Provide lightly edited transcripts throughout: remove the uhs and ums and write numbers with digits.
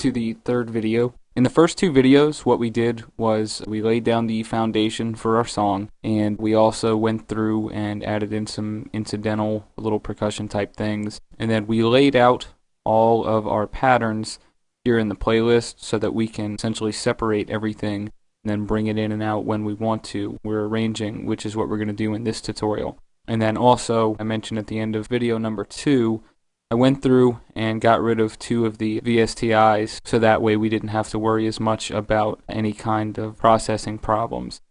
to the third video. In the first two videos, what we did was we laid down the foundation for our song, and we also went through and added in some incidental little percussion type things, and then we laid out all of our patterns here in the playlist so that we can essentially separate everything and then bring it in and out when we want to. We're arranging, which is what we're going to do in this tutorial. And then also, I mentioned at the end of video number 2, I went through and got rid of 2 of the VSTIs so that way we didn't have to worry as much about any kind of processing problems.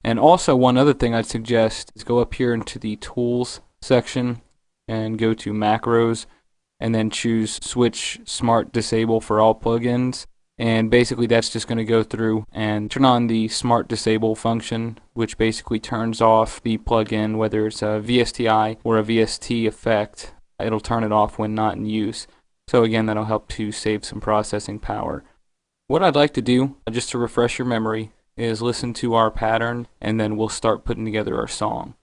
And also, one other thing I'd suggest is go up here into the Tools section and go to Macros and then choose Switch Smart Disable for all plugins. And basically that's just going to go through and turn on the Smart Disable function, which basically turns off the plugin, whether it's a VSTI or a VST effect. It'll turn it off when not in use. So again, that'll help to save some processing power. What I'd like to do, just to refresh your memory, is listen to our pattern and then we'll start putting together our song.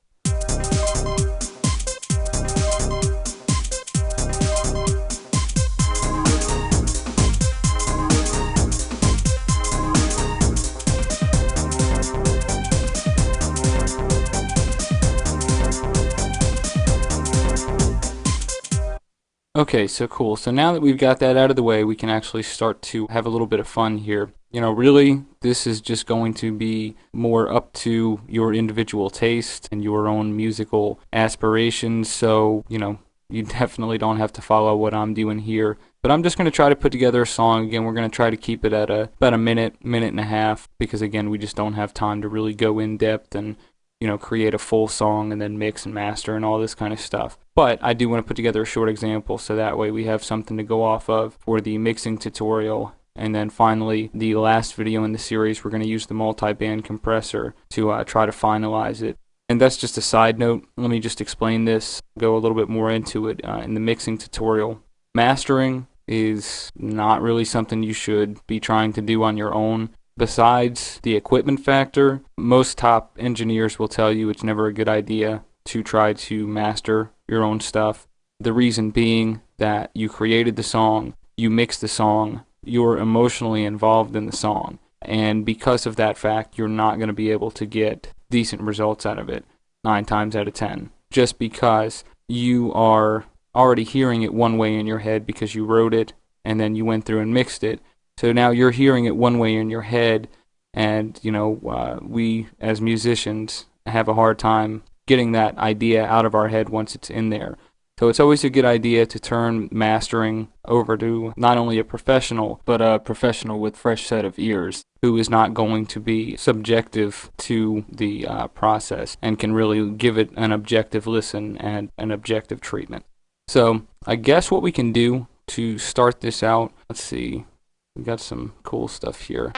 Okay, so cool. So now that we've got that out of the way, we can actually start to have a little bit of fun here. You know, really, this is just going to be more up to your individual taste and your own musical aspirations. So, you know, you definitely don't have to follow what I'm doing here. But I'm just going to try to put together a song. Again, we're going to try to keep it at about a minute and a half, because again, we just don't have time to really go in depth and, you know, create a full song and then mix and master and all this kind of stuff. But I do want to put together a short example so that way we have something to go off of for the mixing tutorial. And then finally, the last video in the series, we're going to use the multi-band compressor to try to finalize it. And that's just a side note. Let me just explain this, go a little bit more into it in the mixing tutorial. Mastering is not really something you should be trying to do on your own. Besides the equipment factor, most top engineers will tell you it's never a good idea to try to master your own stuff. The reason being that you created the song, you mixed the song, you're emotionally involved in the song, and because of that fact, you're not going to be able to get decent results out of it 9 times out of 10, just because you are already hearing it one way in your head because you wrote it and then you went through and mixed it. So now you're hearing it one way in your head, and you know, we as musicians have a hard time getting that idea out of our head once it's in there. So it's always a good idea to turn mastering over to not only a professional, but a professional with fresh set of ears who is not going to be subjective to the process and can really give it an objective listen and an objective treatment. So I guess what we can do to start this out, let's see, we got some cool stuff here.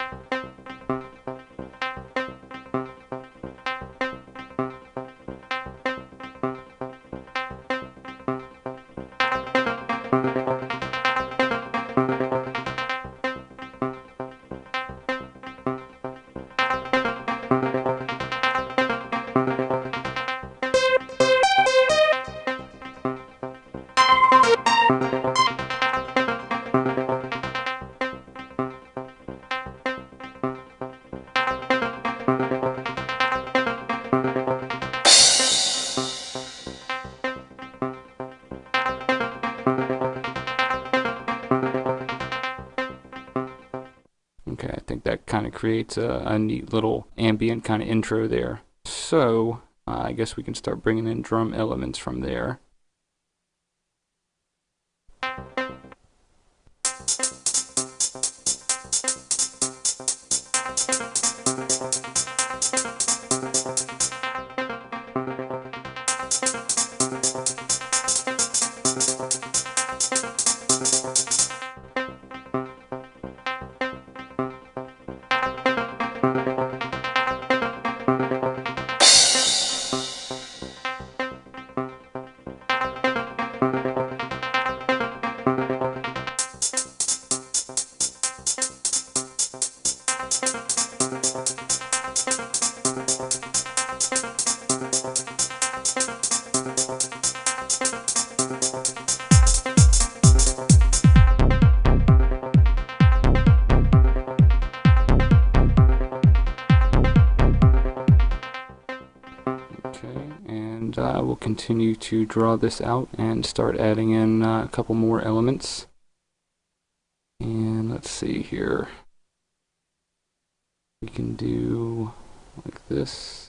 Okay, I think that kind of creates a neat little ambient kind of intro there. So, I guess we can start bringing in drum elements from there. will continue to draw this out and start adding in a couple more elements. And let's see here. We can do like this.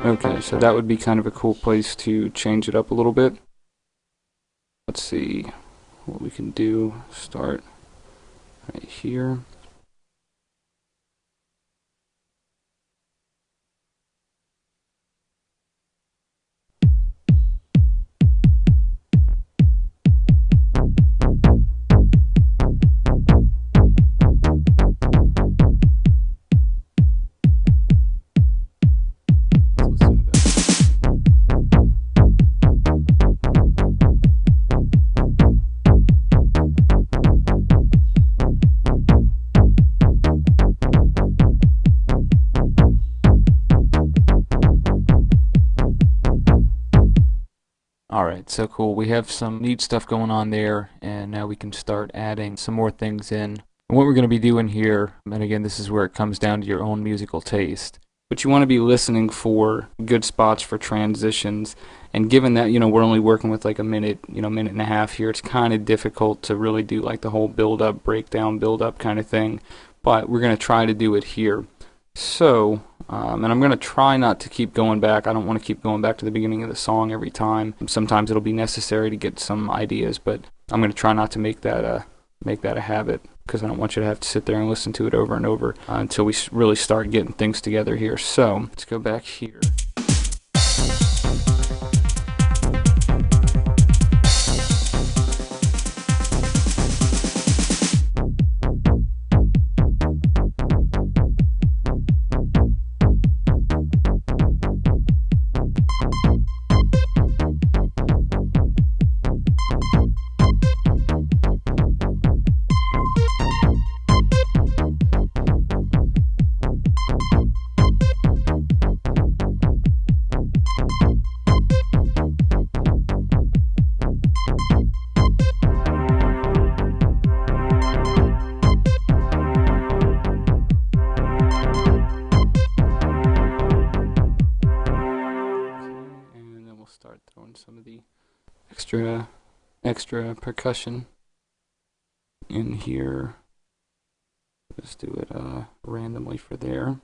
Okay, so that would be kind of a cool place to change it up a little bit. Let's see what we can do. Start right here. Alright, so cool. We have some neat stuff going on there, and now we can start adding some more things in. And what we're going to be doing here, and again, this is where it comes down to your own musical taste, but you want to be listening for good spots for transitions. And given that, we're only working with like a minute, minute and a half here, it's kind of difficult to really do like the whole build-up, breakdown, build-up kind of thing. But we're going to try to do it here. So, and I'm going to try not to keep going back. I don't want to keep going back to the beginning of the song every time. Sometimes it'll be necessary to get some ideas, but I'm going to try not to make that a habit, because I don't want you to have to sit there and listen to it over and over until we really start getting things together here. So, let's go back here. Start throwing some of the extra percussion in here. Just do it randomly for there.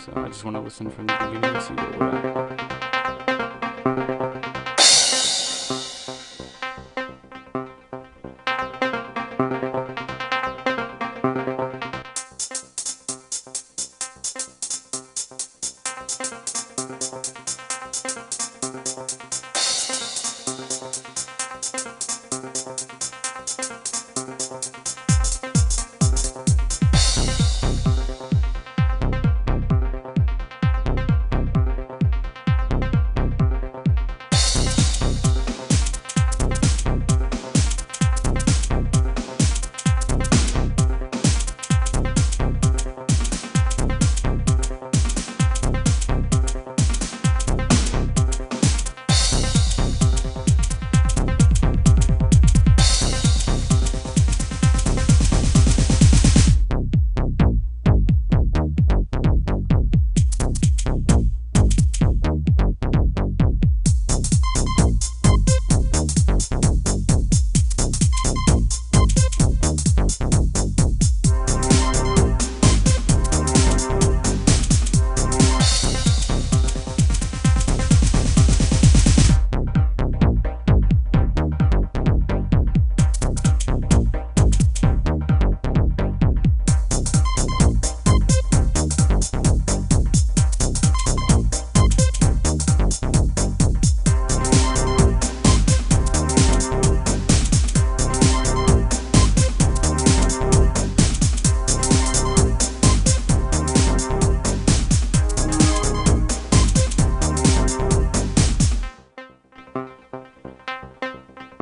So I just want to listen from the beginning and see where we're at.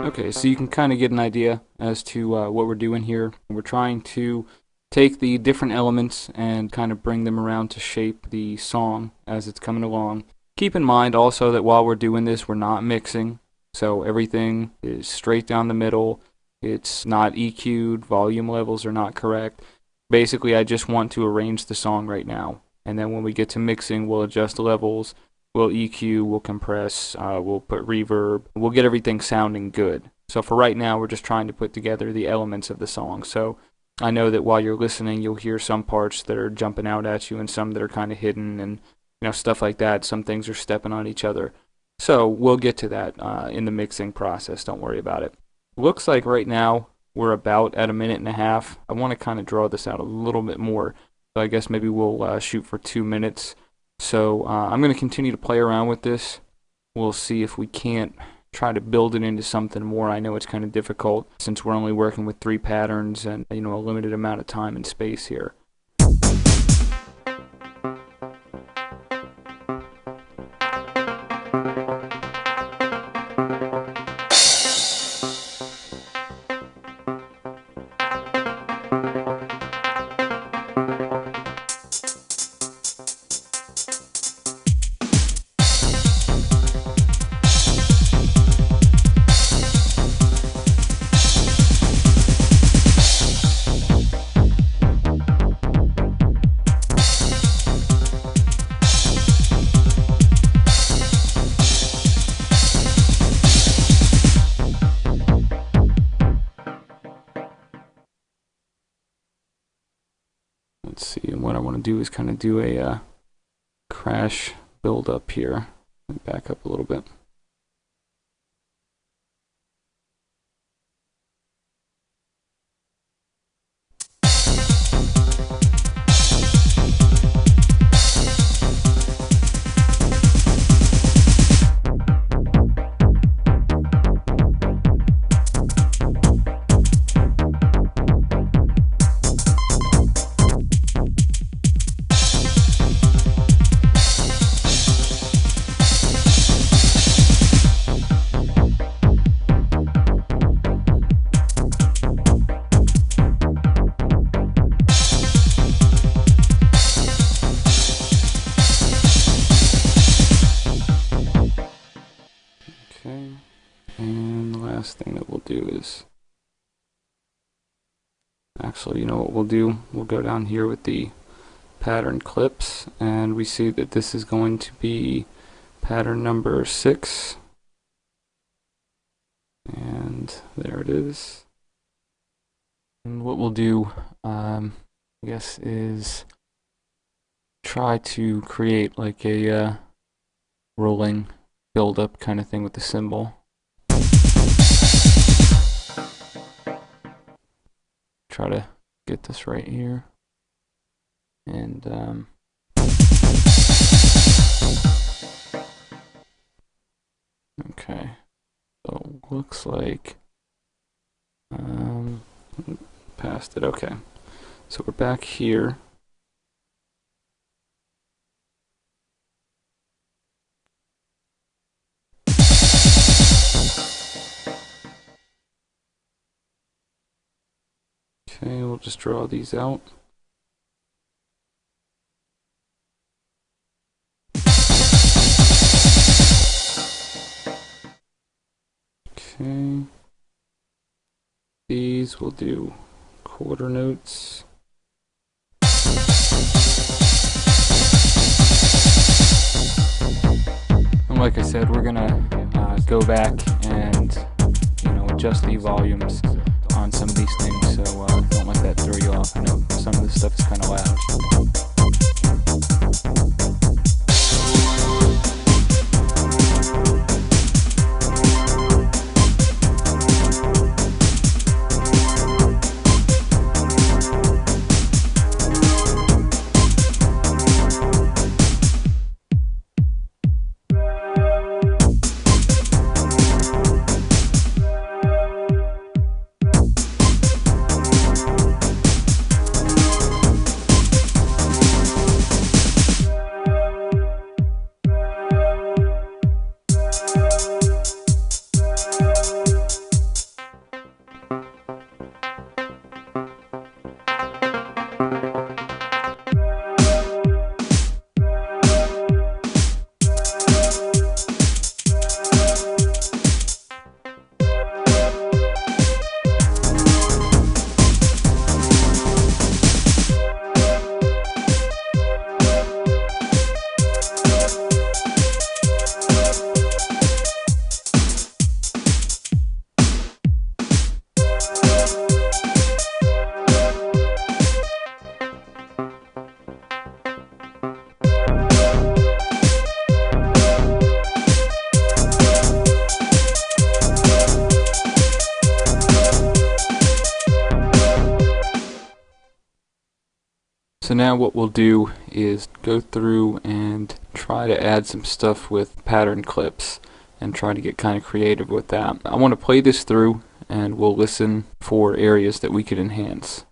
Okay, so you can kind of get an idea as to what we're doing here. We're trying to take the different elements and kind of bring them around to shape the song as it's coming along. Keep in mind also that while we're doing this, we're not mixing, so everything is straight down the middle. It's not EQ'd, volume levels are not correct. Basically, I just want to arrange the song right now, and then when we get to mixing, we'll adjust the levels, we'll EQ, we'll compress, we'll put reverb, we'll get everything sounding good. So for right now, we're just trying to put together the elements of the song. So I know that while you're listening, you'll hear some parts that are jumping out at you and some that are kind of hidden and stuff like that. Some things are stepping on each other. So we'll get to that in the mixing process. Don't worry about it. Looks like right now we're about at 1.5 minutes. I want to kind of draw this out a little bit more. So I guess maybe we'll shoot for 2 minutes. So I'm going to continue to play around with this. We'll see if we can't try to build it into something more. I know it's kind of difficult since we're only working with 3 patterns and a limited amount of time and space here. Let's see, and what I want to do is kind of do a crash build up here. Back up a little bit. Okay, and the last thing that we'll do is, actually, what we'll do? We'll go down here with the pattern clips, and we see that this is going to be pattern number 6. And there it is. And what we'll do, I guess, is try to create like a rolling build-up kind of thing with the cymbal. Try to get this right here. And okay, so looks like past it. Okay, so we're back here. Okay, we'll just draw these out. Okay, these we'll do quarter notes. And like I said, we're gonna go back and adjust the volumes on some of these things, so don't let that throw you off. I know some of this stuff is kind of loud. now what we'll do is go through and try to add some stuff with pattern clips and try to get kind of creative with that. I want to play this through and we'll listen for areas that we could enhance.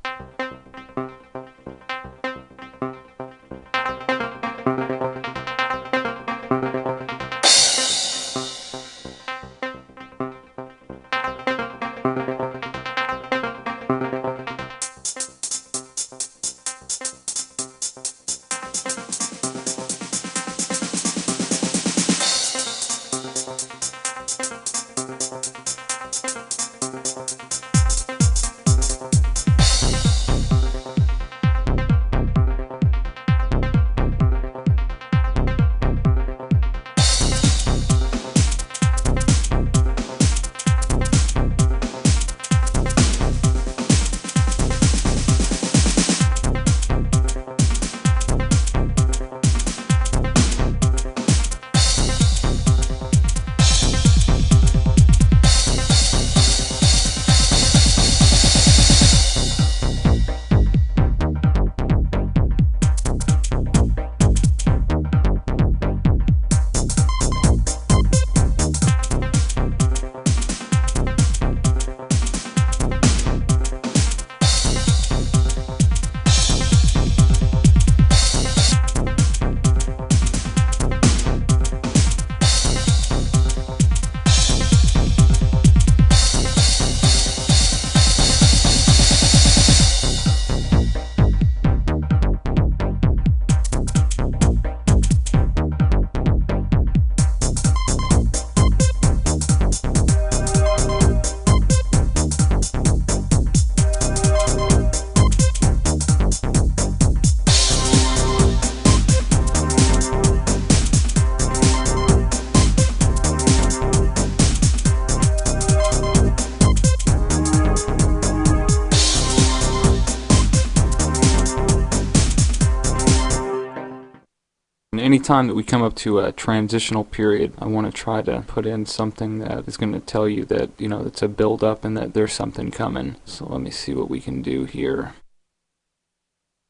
Anytime that we come up to a transitional period, I want to try to put in something that is going to tell you that, you know, it's a build up and that there's something coming. So let me see what we can do here.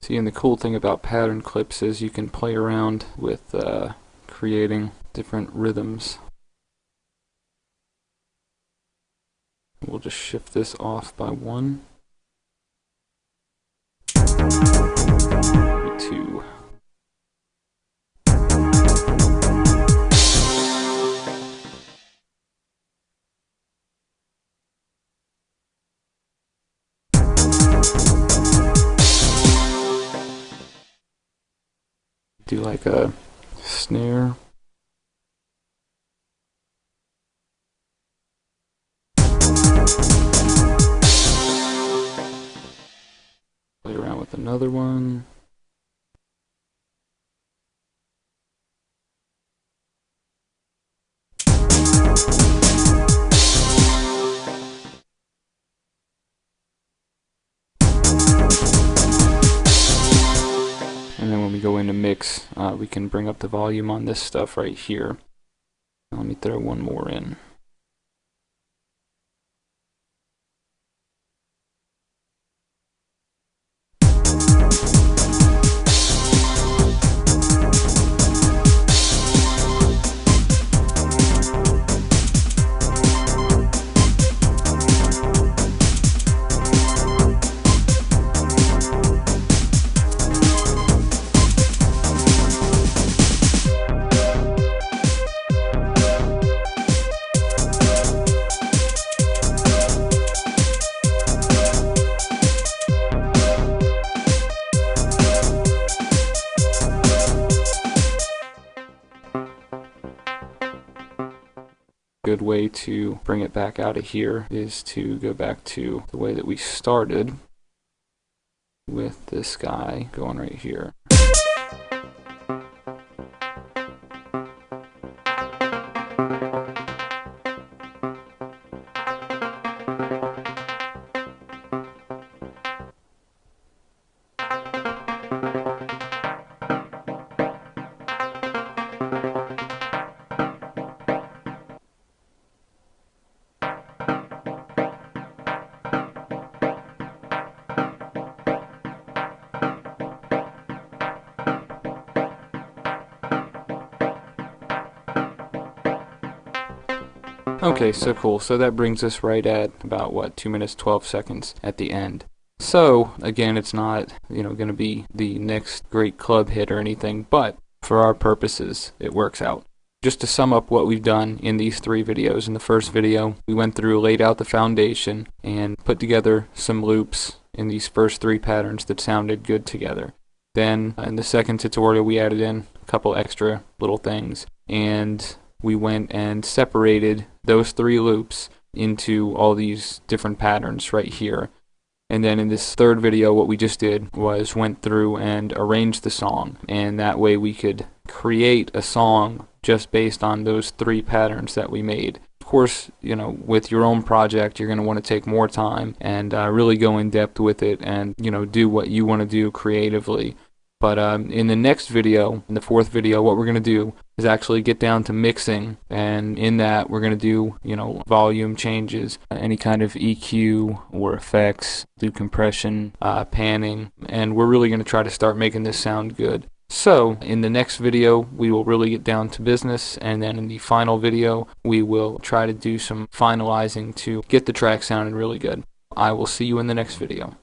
See, and the cool thing about pattern clips is you can play around with creating different rhythms. We'll just shift this off by 1. 2. Do like a snare. Play around with another one. And then when we go into mix, we can bring up the volume on this stuff right here. Let me throw one more in. Good way to bring it back out of here is to go back to the way that we started with this guy going right here. Okay, so cool. So that brings us right at about, what, 2 minutes 12 seconds at the end. So, again, it's not, going to be the next great club hit or anything, but for our purposes, it works out. Just to sum up what we've done in these 3 videos. In the first video, we went through, laid out the foundation, and put together some loops in these first 3 patterns that sounded good together. Then, in the second tutorial, we added in a couple extra little things, and we went and separated those 3 loops into all these different patterns right here. And then in this third video, what we just did was went through and arranged the song, and that way we could create a song just based on those 3 patterns that we made. Of course, with your own project, you're going to want to take more time and really go in depth with it and, do what you want to do creatively. But in the next video, in the 4th video, what we're going to do is actually get down to mixing, and in that we're going to do, volume changes, any kind of EQ or effects, do compression, panning, and we're really going to try to start making this sound good. So, in the next video, we will really get down to business, and then in the final video, we will try to do some finalizing to get the track sounding really good. I will see you in the next video.